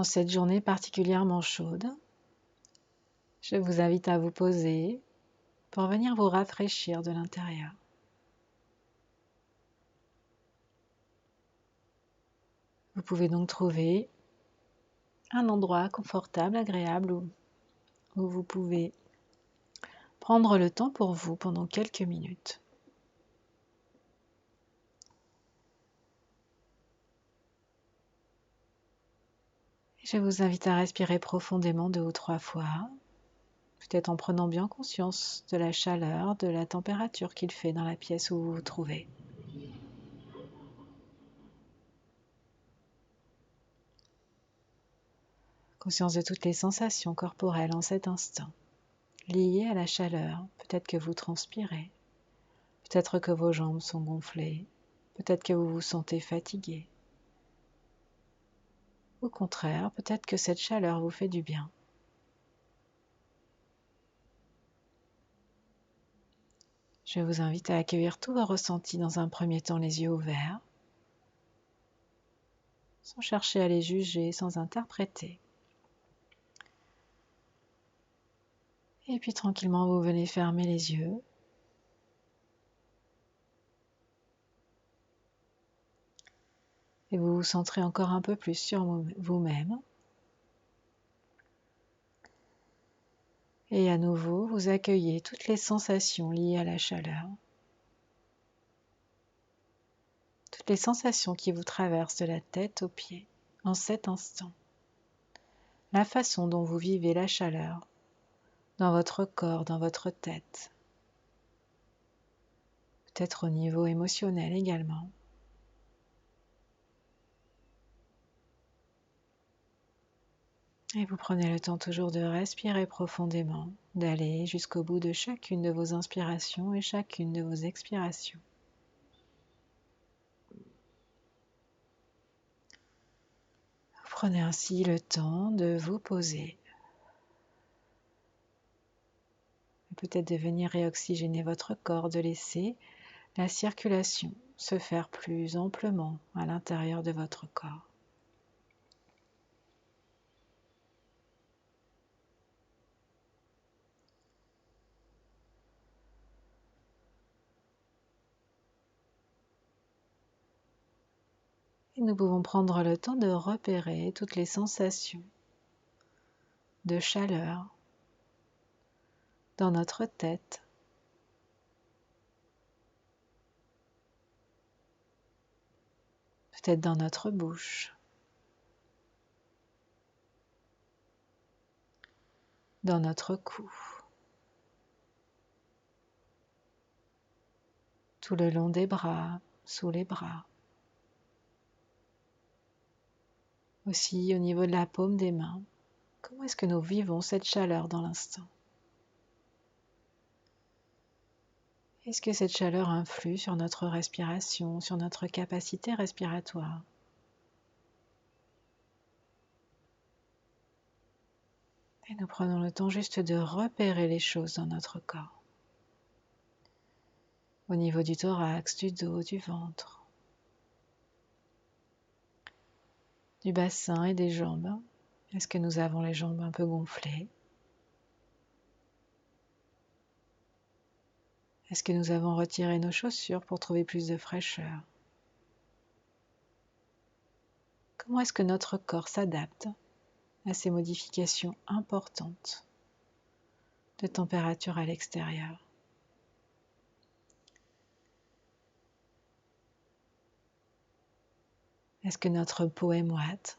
En cette journée particulièrement chaude, je vous invite à vous poser pour venir vous rafraîchir de l'intérieur. Vous pouvez donc trouver un endroit confortable, agréable où vous pouvez prendre le temps pour vous pendant quelques minutes. Je vous invite à respirer profondément 2 ou 3 fois, peut-être en prenant bien conscience de la chaleur, de la température qu'il fait dans la pièce où vous vous trouvez. Conscience de toutes les sensations corporelles en cet instant, liées à la chaleur. Peut-être que vous transpirez, peut-être que vos jambes sont gonflées, peut-être que vous vous sentez fatigué. Au contraire, peut-être que cette chaleur vous fait du bien. Je vous invite à accueillir tous vos ressentis dans un premier temps les yeux ouverts, sans chercher à les juger, sans interpréter. Et puis tranquillement, vous venez fermer les yeux. Et vous vous centrez encore un peu plus sur vous-même. Et à nouveau, vous accueillez toutes les sensations liées à la chaleur. Toutes les sensations qui vous traversent de la tête aux pieds en cet instant. La façon dont vous vivez la chaleur dans votre corps, dans votre tête. Peut-être au niveau émotionnel également. Et vous prenez le temps toujours de respirer profondément, d'aller jusqu'au bout de chacune de vos inspirations et chacune de vos expirations. Vous prenez ainsi le temps de vous poser. Peut-être de venir réoxygéner votre corps, de laisser la circulation se faire plus amplement à l'intérieur de votre corps. Et nous pouvons prendre le temps de repérer toutes les sensations de chaleur dans notre tête, peut-être dans notre bouche, dans notre cou, tout le long des bras, sous les bras, aussi au niveau de la paume des mains. Comment est-ce que nous vivons cette chaleur dans l'instant? Est-ce que cette chaleur influe sur notre respiration, sur notre capacité respiratoire? Et nous prenons le temps juste de repérer les choses dans notre corps. Au niveau du thorax, du dos, du ventre, du bassin et des jambes. Est-ce que nous avons les jambes un peu gonflées? Est-ce que nous avons retiré nos chaussures pour trouver plus de fraîcheur? Comment est-ce que notre corps s'adapte à ces modifications importantes de température à l'extérieur? Est-ce que notre peau est moite?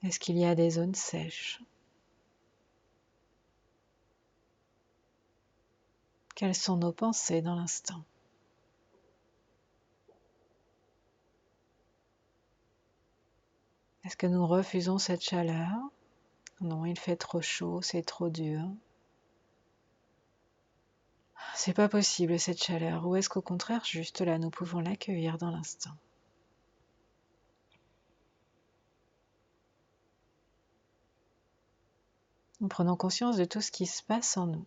Est-ce qu'il y a des zones sèches? Quelles sont nos pensées dans l'instant? Est-ce que nous refusons cette chaleur? Non, il fait trop chaud, c'est trop dur. C'est pas possible cette chaleur. Ou est-ce qu'au contraire, juste là, nous pouvons l'accueillir dans l'instant? Nous prenons conscience de tout ce qui se passe en nous,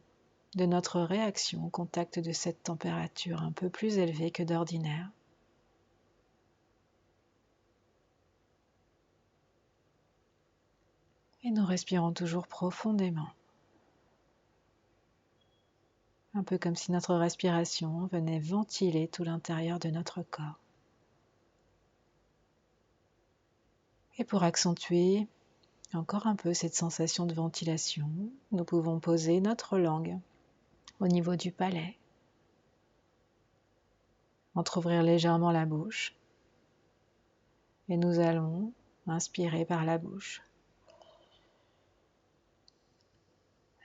de notre réaction au contact de cette température un peu plus élevée que d'ordinaire. Et nous respirons toujours profondément. Un peu comme si notre respiration venait ventiler tout l'intérieur de notre corps. Et pour accentuer encore un peu cette sensation de ventilation, nous pouvons poser notre langue au niveau du palais, entrouvrir légèrement la bouche et nous allons inspirer par la bouche,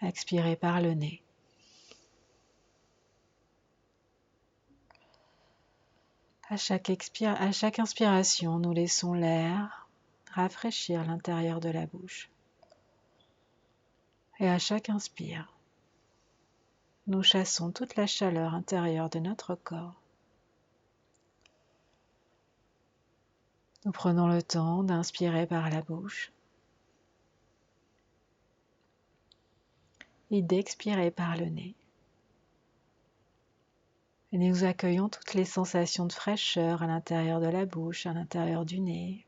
expirer par le nez. À chaque inspiration, nous laissons l'air rafraîchir l'intérieur de la bouche. Et à chaque inspire, nous chassons toute la chaleur intérieure de notre corps. Nous prenons le temps d'inspirer par la bouche et d'expirer par le nez. Et nous accueillons toutes les sensations de fraîcheur à l'intérieur de la bouche, à l'intérieur du nez.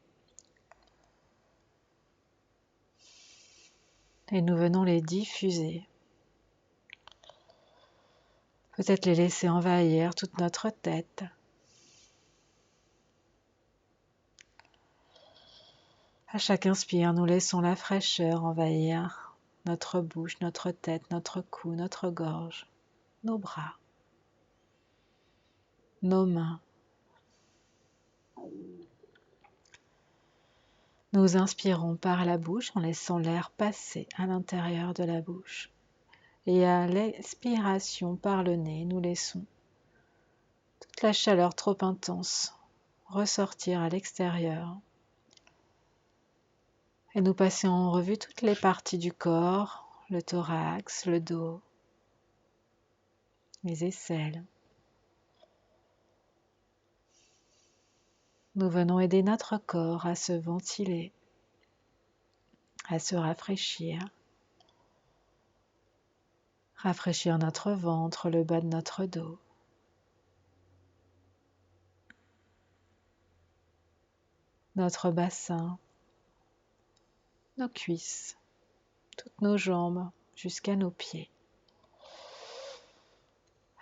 Et nous venons les diffuser. Peut-être les laisser envahir toute notre tête. À chaque inspire, nous laissons la fraîcheur envahir notre bouche, notre tête, notre cou, notre gorge, nos bras, nos mains. Nous inspirons par la bouche en laissant l'air passer à l'intérieur de la bouche. Et à l'expiration par le nez, nous laissons toute la chaleur trop intense ressortir à l'extérieur. Et nous passons en revue toutes les parties du corps, le thorax, le dos, les aisselles. Nous venons aider notre corps à se ventiler, à se rafraîchir. Rafraîchir notre ventre, le bas de notre dos. Notre bassin, nos cuisses, toutes nos jambes jusqu'à nos pieds.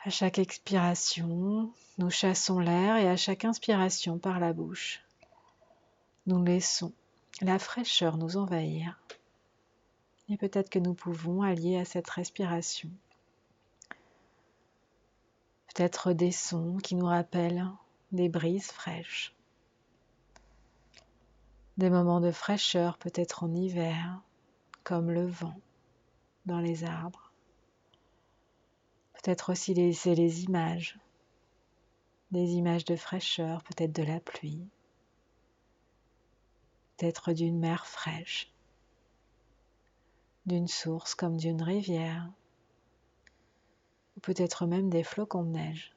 À chaque expiration, nous chassons l'air et à chaque inspiration par la bouche, nous laissons la fraîcheur nous envahir. Et peut-être que nous pouvons allier à cette respiration peut-être des sons qui nous rappellent des brises fraîches, des moments de fraîcheur peut-être en hiver, comme le vent dans les arbres. Peut-être aussi laisser les images, des images de fraîcheur, peut-être de la pluie, peut-être d'une mer fraîche, d'une source comme d'une rivière, ou peut-être même des flocons de neige.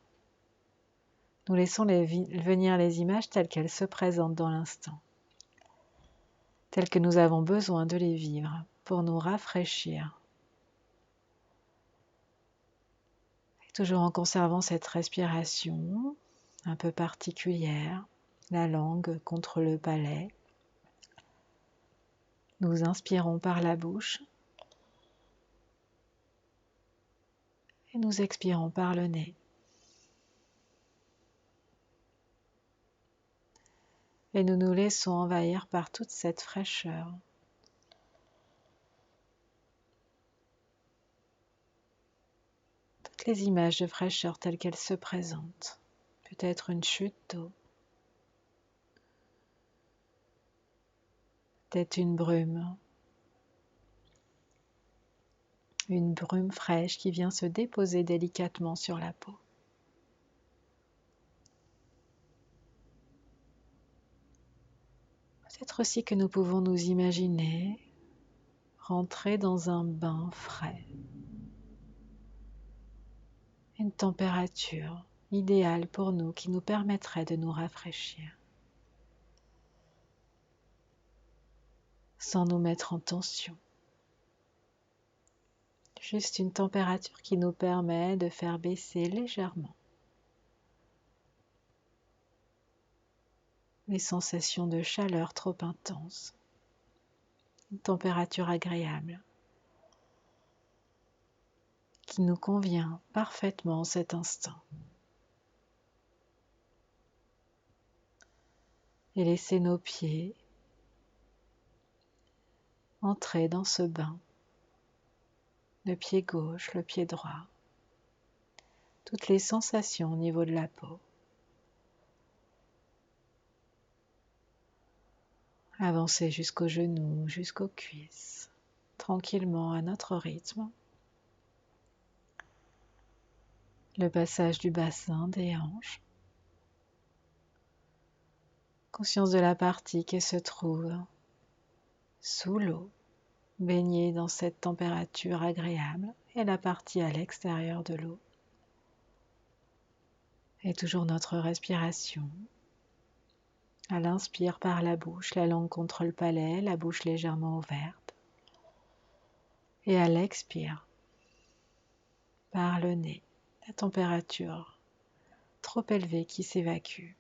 Nous laissons venir les images telles qu'elles se présentent dans l'instant, telles que nous avons besoin de les vivre pour nous rafraîchir. Et toujours en conservant cette respiration un peu particulière, la langue contre le palais. Nous inspirons par la bouche et nous expirons par le nez. Et nous nous laissons envahir par toute cette fraîcheur. Toutes les images de fraîcheur telles qu'elles se présentent. Peut-être une chute d'eau. Peut-être une brume. Une brume fraîche qui vient se déposer délicatement sur la peau. Peut-être aussi que nous pouvons nous imaginer rentrer dans un bain frais. Une température idéale pour nous qui nous permettrait de nous rafraîchir. Sans nous mettre en tension. Juste une température qui nous permet de faire baisser légèrement les sensations de chaleur trop intenses une température agréable qui nous convient parfaitement en cet instant. Et laisser nos pieds entrer dans ce bain, le pied gauche, le pied droit, toutes les sensations au niveau de la peau. Avancer jusqu'aux genoux, jusqu'aux cuisses, tranquillement à notre rythme. Le passage du bassin, des hanches. Conscience de la partie qui se trouve sous l'eau, baignée dans cette température agréable, et la partie à l'extérieur de l'eau. Et toujours notre respiration. À l'inspire par la bouche, la langue contre le palais, la bouche légèrement ouverte. Et à l'expire, par le nez, la température trop élevée qui s'évacue.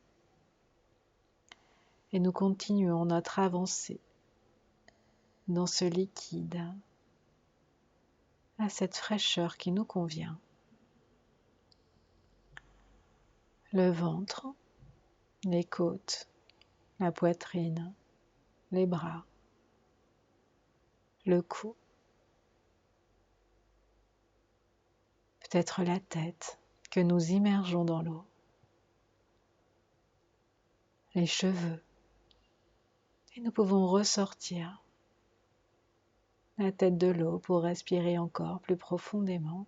Et nous continuons notre avancée dans ce liquide, à cette fraîcheur qui nous convient. Le ventre, les côtes, la poitrine, les bras, le cou, peut-être la tête que nous immergeons dans l'eau, les cheveux, et nous pouvons ressortir la tête de l'eau pour respirer encore plus profondément.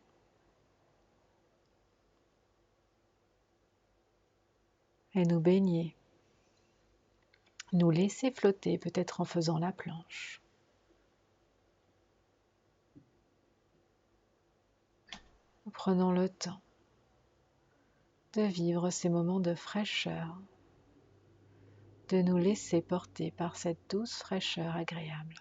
Et nous baigner, nous laisser flotter peut-être en faisant la planche. Nous prenons le temps de vivre ces moments de fraîcheur, de nous laisser porter par cette douce fraîcheur agréable.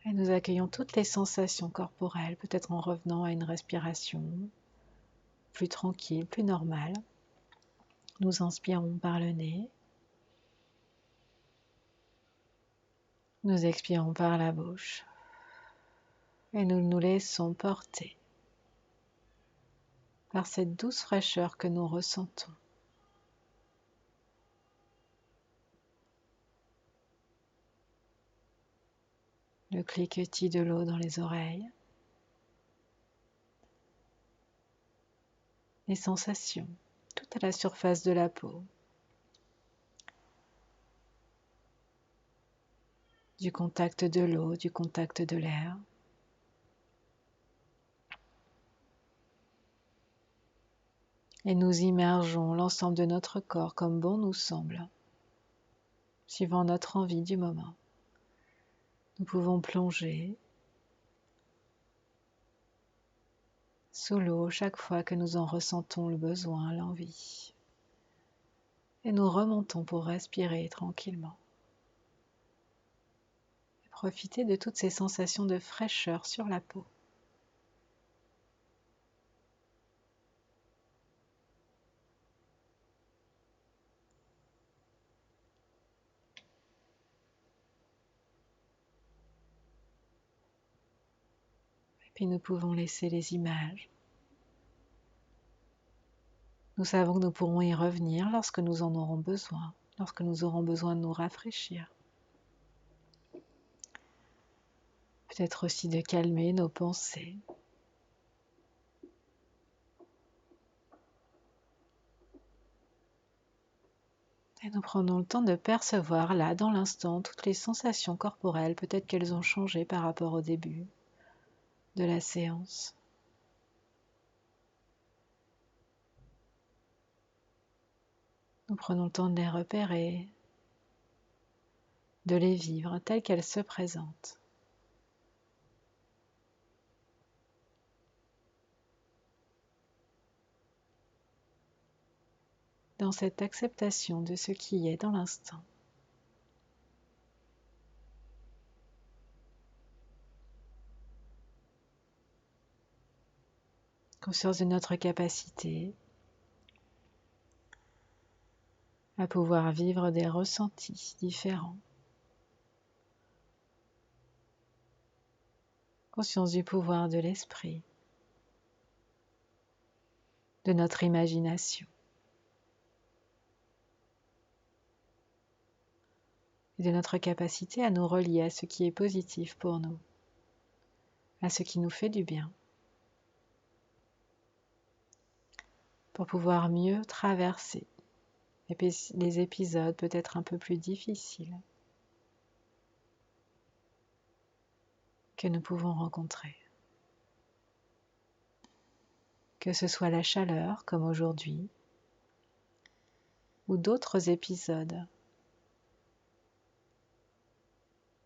Et nous accueillons toutes les sensations corporelles, peut-être en revenant à une respiration plus tranquille, plus normale. Nous inspirons par le nez. Nous expirons par la bouche. Et nous nous laissons porter par cette douce fraîcheur que nous ressentons. Le cliquetis de l'eau dans les oreilles. Les sensations, tout à la surface de la peau. Du contact de l'eau, du contact de l'air. Et nous immergeons l'ensemble de notre corps comme bon nous semble, suivant notre envie du moment. Nous pouvons plonger sous l'eau chaque fois que nous en ressentons le besoin, l'envie. Et nous remontons pour respirer tranquillement. Et profiter de toutes ces sensations de fraîcheur sur la peau. Et puis nous pouvons laisser les images. Nous savons que nous pourrons y revenir lorsque nous en aurons besoin, lorsque nous aurons besoin de nous rafraîchir. Peut-être aussi de calmer nos pensées. Et nous prenons le temps de percevoir là, dans l'instant, toutes les sensations corporelles. Peut-être qu'elles ont changé par rapport au début de la séance. Nous prenons le temps de les repérer, de les vivre telles qu'elles se présentent. Dans cette acceptation de ce qui est dans l'instant. Conscience de notre capacité à pouvoir vivre des ressentis différents. Conscience du pouvoir de l'esprit, de notre imagination et de notre capacité à nous relier à ce qui est positif pour nous, à ce qui nous fait du bien, pour pouvoir mieux traverser les épisodes peut-être un peu plus difficiles que nous pouvons rencontrer. Que ce soit la chaleur, comme aujourd'hui, ou d'autres épisodes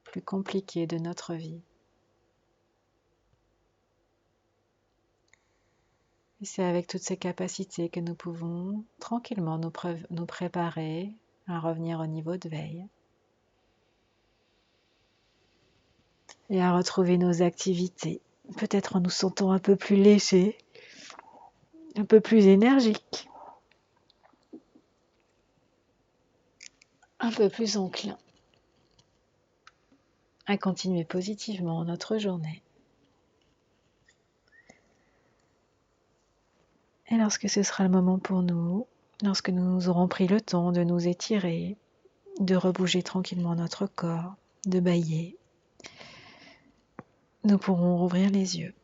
plus compliqués de notre vie. Et c'est avec toutes ces capacités que nous pouvons tranquillement nous préparer à revenir au niveau de veille et à retrouver nos activités, peut-être en nous sentant un peu plus légers, un peu plus énergiques, un peu plus enclins à continuer positivement notre journée. Et lorsque ce sera le moment pour nous, lorsque nous aurons pris le temps de nous étirer, de rebouger tranquillement notre corps, de bâiller, nous pourrons rouvrir les yeux